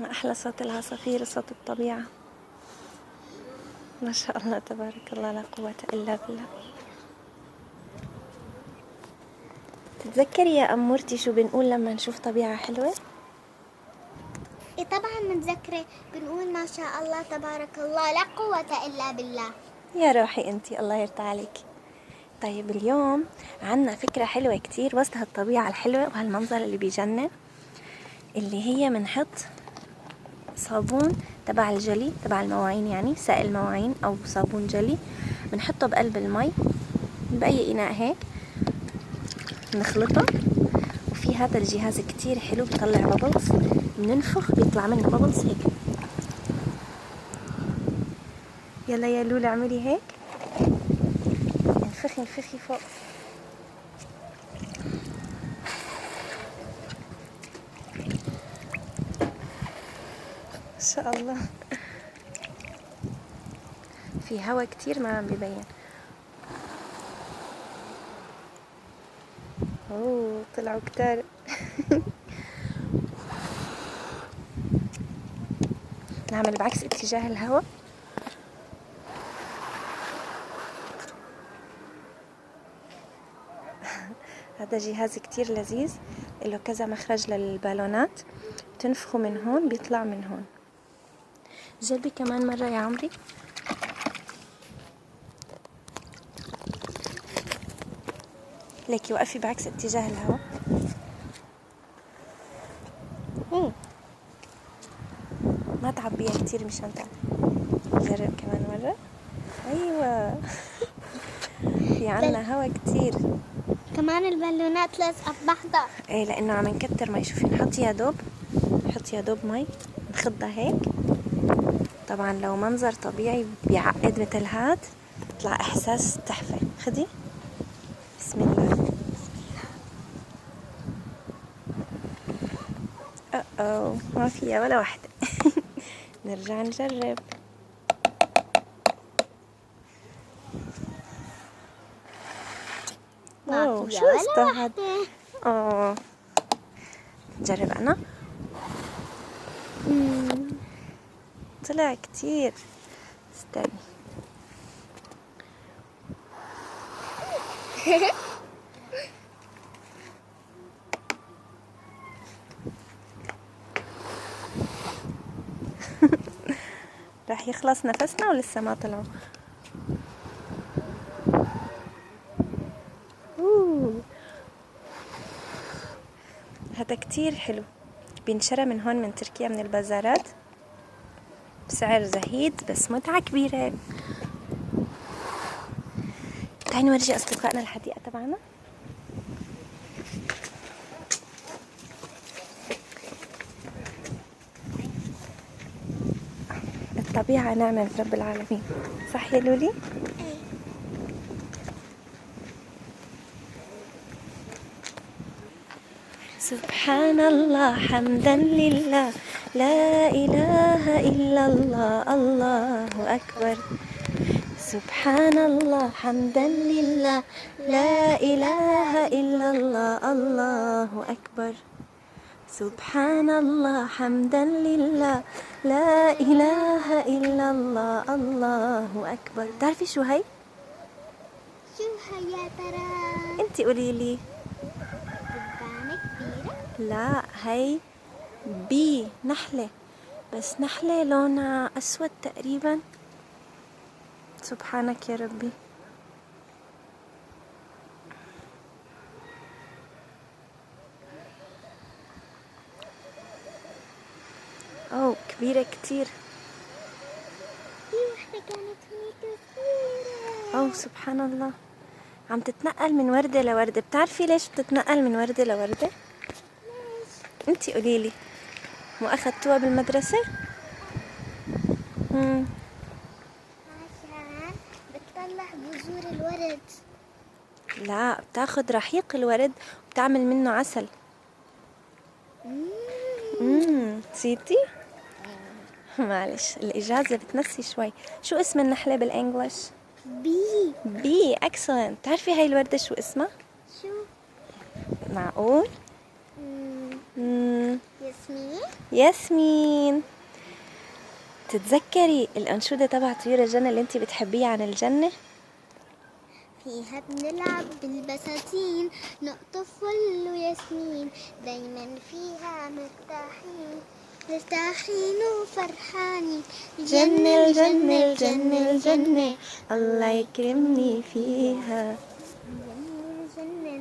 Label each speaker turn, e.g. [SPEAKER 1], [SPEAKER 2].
[SPEAKER 1] ما أحلى صوت العصافير وصوت الطبيعة. ما شاء الله تبارك الله، لا قوة إلا بالله. تتذكري يا أمورتي شو بنقول لما نشوف طبيعة حلوة؟
[SPEAKER 2] إيه طبعا متذكرة، بنقول ما شاء الله تبارك الله لا قوة إلا بالله.
[SPEAKER 1] يا روحي أنتي، الله يرضى عليك. طيب اليوم عنا فكرة حلوة كتير وسط هالطبيعة الحلوة وهالمنظر اللي بيجنن، اللي هي منحط صابون تبع الجلي تبع المواعين، يعني سائل مواعين أو صابون جلي، بنحطه بقلب المي بأي إناء هيك، نخلطه، وفي هذا الجهاز كتير حلو بيطلع بابلز، بننفخ بيطلع منه بابلز هيك. يلا يا لولا اعملي هيك، انفخي انفخي فوق. ما شاء الله، في هوا كتير ما عم بيبين. اوه طلعوا كتار. نعمل بعكس اتجاه الهواء. هذا جهاز كتير لذيذ، له كذا مخرج للبالونات، تنفخوا من هون بيطلع من هون. جربي كمان مرة يا عمري. ليكي وقفي بعكس اتجاه الهواء. ما تعبيها كتير مشان تعب. جرب كمان مرة. أيوة. في عنا هوا كتير.
[SPEAKER 2] كمان البالونات لازقة ببعضها.
[SPEAKER 1] ايه لأنه عم نكتر مي. شوفي نحط يا دوب، نحط يا دوب مي، نخضها هيك. طبعا لو منظر طبيعي بيعقد مثل هاد يطلع إحساس تحفة. خدي. بسم الله. ما فيها ولا واحدة. نرجع نجرب.
[SPEAKER 2] ما فيها
[SPEAKER 1] شو
[SPEAKER 2] ولا
[SPEAKER 1] استهد.
[SPEAKER 2] واحدة.
[SPEAKER 1] جرب أنا. طلع كتير. استني. راح يخلص نفسنا ولسه ما طلعوا. هذا كتير حلو، بينشرى من هون من تركيا من البازارات بسعر زهيد، بس متعة كبيرة. تعالي نورجي أصدقائنا الحديقة تبعنا. الطبيعة نعمة من رب العالمين، صح يا لولي؟ سبحان الله حمدا لله، لا إله إلا الله، الله أكبر. سبحان الله حمدا لله، لا إله إلا الله، الله أكبر. سبحان الله حمدا لله، لا إله إلا الله، الله أكبر. تعرفي شو هي؟
[SPEAKER 2] شو هي يا ترى؟
[SPEAKER 1] انتي قوليلي.
[SPEAKER 2] دبانة كبيرة؟
[SPEAKER 1] لا هي بي نحلة، بس نحلة لونها أسود تقريبا. سبحانك يا ربي. أوه كبيرة كتير.
[SPEAKER 2] في وحدة كانت هنيك كبيرة.
[SPEAKER 1] أوه سبحان الله، عم تتنقل من وردة لوردة. بتعرفي ليش بتتنقل من وردة لوردة؟
[SPEAKER 2] ليش؟
[SPEAKER 1] انتي قوليلي. مو أخدتوها بالمدرسة؟
[SPEAKER 2] عشان بتطلع بذور الورد.
[SPEAKER 1] لا، بتاخد رحيق الورد وبتعمل منه عسل. نسيتي؟ معلش الإجازة بتنسي شوي. شو اسم النحلة بالإنجليش؟ بي. اكسلنت. تعرفي هاي الوردة شو اسمها؟
[SPEAKER 2] شو؟
[SPEAKER 1] معقول؟
[SPEAKER 2] ياسمين.
[SPEAKER 1] ياسمين، تتذكري الأنشودة تبع طيور الجنة اللي انتي بتحبيها عن الجنة؟
[SPEAKER 2] فيها بنلعب بالبساتين، نقطف فل وياسمين، دايما فيها مرتاحين وفرحانين.
[SPEAKER 1] الجنة الجنة الجنة الجنة، الله يكرمني فيها.